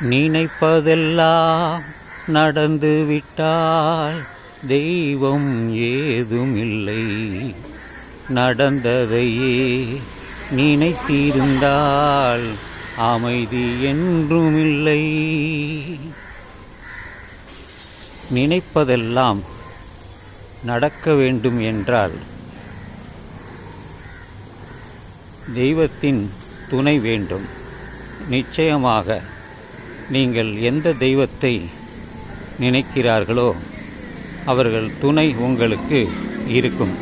நினைப்பதெல்லாம் நடந்து விட்டால் தெய்வம் ஏதுமில்லை. நடந்ததையே நினைத்திருந்தால் அமைதி என்றுமில்லை. நினைப்பதெல்லாம் நடக்க வேண்டும் என்றால் தெய்வத்தின் துணை வேண்டும். நிச்சயமாக நீங்கள் எந்த தெய்வத்தை நினைக்கிறார்களோ அவர்கள் துணை உங்களுக்கு இருக்கும்.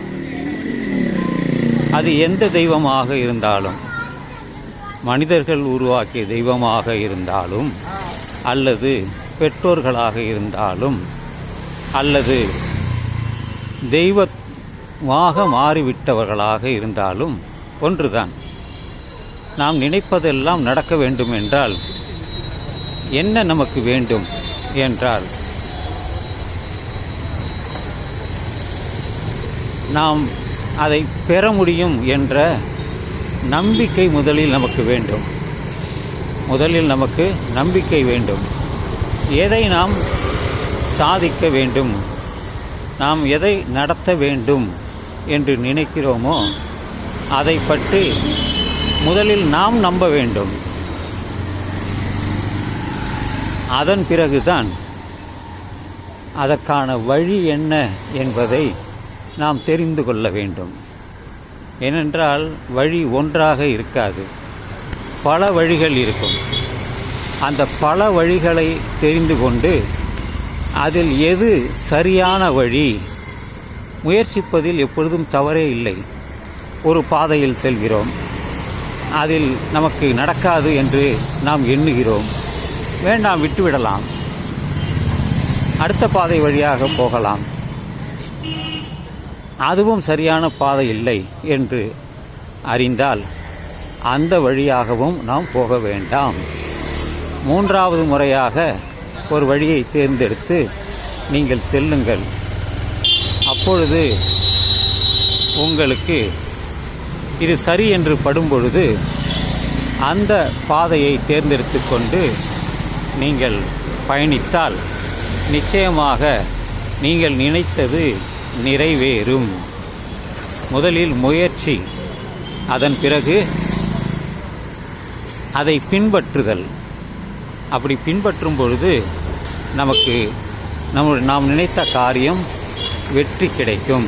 அது எந்த தெய்வமாக இருந்தாலும், மனிதர்கள் உருவாக்கிய தெய்வமாக இருந்தாலும், அல்லது பெற்றோர்களாக இருந்தாலும், அல்லது தெய்வமாக மாறிவிட்டவர்களாக இருந்தாலும் ஒன்றுதான். நாம் நினைப்பதெல்லாம் நடக்க வேண்டும் என்றால் என்ன நமக்கு வேண்டும் என்றால், நாம் அதை பெற முடியும் என்ற நம்பிக்கை முதலில் நமக்கு வேண்டும். முதலில் நமக்கு நம்பிக்கை வேண்டும். எதை நாம் சாதிக்க வேண்டும், நாம் எதை நடத்த வேண்டும் என்று நினைக்கிறோமோ அதை பற்றி முதலில் நாம் நம்ப வேண்டும். அதன் பிறகுதான் அதற்கான வழி என்ன என்பதை நாம் தெரிந்து கொள்ள வேண்டும். ஏனென்றால் வழி ஒன்றாக இருக்காது, பல வழிகள் இருக்கும். அந்த பல வழிகளை தெரிந்து கொண்டு அதில் எது சரியான வழி, முயற்சிப்பதில் எப்பொழுதும் தவறே இல்லை. ஒரு பாதையில் செல்கிறோம், அதில் நமக்கு நடக்காது என்று நாம் எண்ணுகிறோம். வேண்டாம், விட்டுவிடலாம், அடுத்த பாதை வழியாக போகலாம். அதுவும் சரியான பாதை இல்லை என்று அறிந்தால் அந்த வழியாகவும் நாம் போக வேண்டாம். மூன்றாவது முறையாக ஒரு வழியை தேர்ந்தெடுத்து நீங்கள் செல்லுங்கள். அப்பொழுது உங்களுக்கு இது சரி என்று படும்பொழுது அந்த பாதையை தேர்ந்தெடுத்து கொண்டு நீங்கள் பயணித்தால் நிச்சயமாக நீங்கள் நினைத்தது நிறைவேறும். முதலில் முயற்சி, அதன் பிறகு அதை பின்பற்றுதல். அப்படி பின்பற்றும் பொழுது நமக்கு நாம் நினைத்த காரியம் வெற்றி கிடைக்கும்.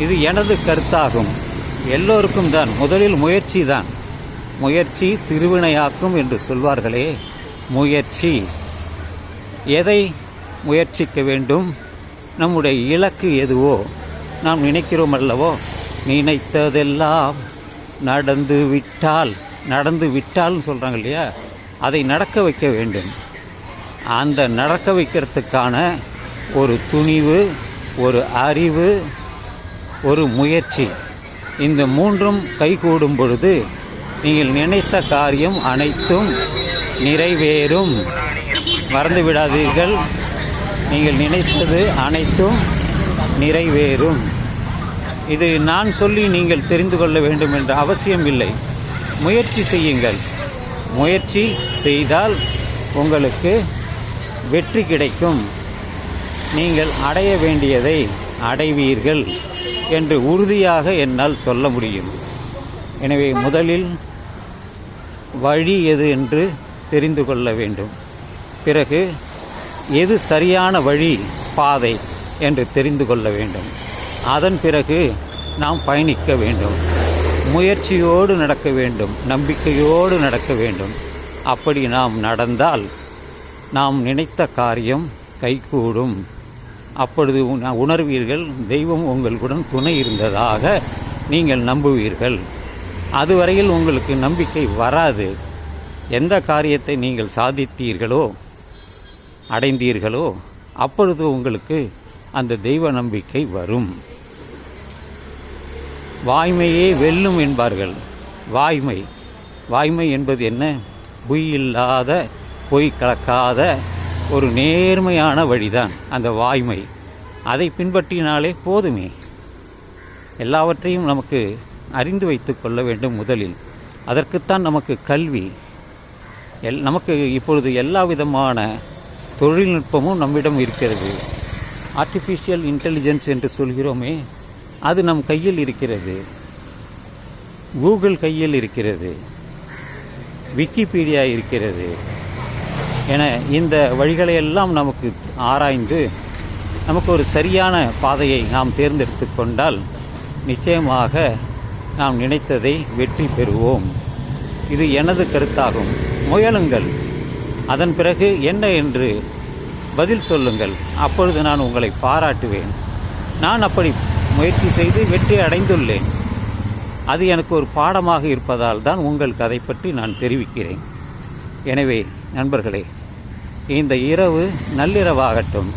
இது எனது கருத்தாகும். எல்லோருக்கும் தான் முதலில் முயற்சி தான். முயற்சி திருவினையாக்கும் என்று சொல்வார்களே, முயற்சி. எதை முயற்சிக்க வேண்டும்? நம்முடைய இலக்கு எதுவோ, நாம் நினைக்கிறோம் அல்லவோ, நினைத்ததெல்லாம் நடந்து விட்டால்னு சொல்கிறாங்க இல்லையா, அதை நடக்க வைக்க வேண்டும். அந்த நடக்க வைக்கிறதுக்கான ஒரு துணிவு, ஒரு அறிவு, ஒரு முயற்சி, இந்த மூன்றும் கைகூடும் பொழுது நீங்கள் நினைத்த காரியம் அனைத்தும் நிறைவேறும். மறந்து விடாதீர்கள், நீங்கள் நினைத்தது அனைத்தும் நிறைவேறும். இது நான் சொல்லி நீங்கள் தெரிந்து கொள்ள வேண்டும் என்ற அவசியம் இல்லை. முயற்சி செய்யுங்கள். முயற்சி செய்தால் உங்களுக்கு வெற்றி கிடைக்கும். நீங்கள் அடைய வேண்டியதை அடைவீர்கள் என்று உறுதியாக என்னால் சொல்ல முடியும். எனவே முதலில் வழி எது என்று தெரிந்து கொள்ள வேண்டும். பிறகு எது சரியான வழி, பாதை என்று தெரிந்து கொள்ள வேண்டும். அதன் பிறகு நாம் பயணிக்க வேண்டும். முயற்சியோடு நடக்க வேண்டும், நம்பிக்கையோடு நடக்க வேண்டும். அப்படி நாம் நடந்தால் நாம் நினைத்த காரியம் கைகூடும். அப்பொழுது உணர்வீர்கள், தெய்வம் உங்களுடன் துணை இருந்ததாக நீங்கள் நம்புவீர்கள். அதுவரையில் உங்களுக்கு நம்பிக்கை வராது. எந்த காரியத்தை நீங்கள் சாதித்தீர்களோ, அடைந்தீர்களோ, அப்பொழுது உங்களுக்கு அந்த தெய்வ நம்பிக்கை வரும். வாய்மையே வெல்லும் என்பார்கள். வாய்மை என்பது என்ன? பொய் இல்லாத, பொய் கலக்காத ஒரு நேர்மையான வழிதான் அந்த வாய்மை. அதை பின்பற்றினாலே போதுமே. எல்லாவற்றையும் நமக்கு அறிந்து வைத்து கொள்ள வேண்டும் முதலில். அதற்குத்தான் நமக்கு கல்வி. நமக்கு இப்பொழுது எல்லா விதமான தொழில்நுட்பமும் நம்மிடம் இருக்கிறது. ஆர்டிஃபிஷியல் இன்டெலிஜென்ஸ் என்று சொல்கிறோமே, அது நம் கையில் இருக்கிறது. கூகுள் கையில் இருக்கிறது, விக்கிபீடியா இருக்கிறது என இந்த வழிகளையெல்லாம் நமக்கு ஆராய்ந்து நமக்கு ஒரு சரியான பாதையை நாம் தேர்ந்தெடுத்து கொண்டால் நிச்சயமாக நாம் நினைத்ததை வெற்றி பெறுவோம். இது எனது கருத்தாகும். முயலுங்கள், அதன் பிறகு என்ன என்று பதில் சொல்லுங்கள். அப்பொழுது நான் உங்களை பாராட்டுவேன். நான் அப்படி முயற்சி செய்து வெற்றி அடைந்துள்ளேன். அது எனக்கு ஒரு பாடமாக இருப்பதால் தான் உங்களுக்கு அதை பற்றி நான் தெரிவிக்கிறேன். எனவே நண்பர்களே, இந்த இரவு நள்ளிரவாகட்டும்.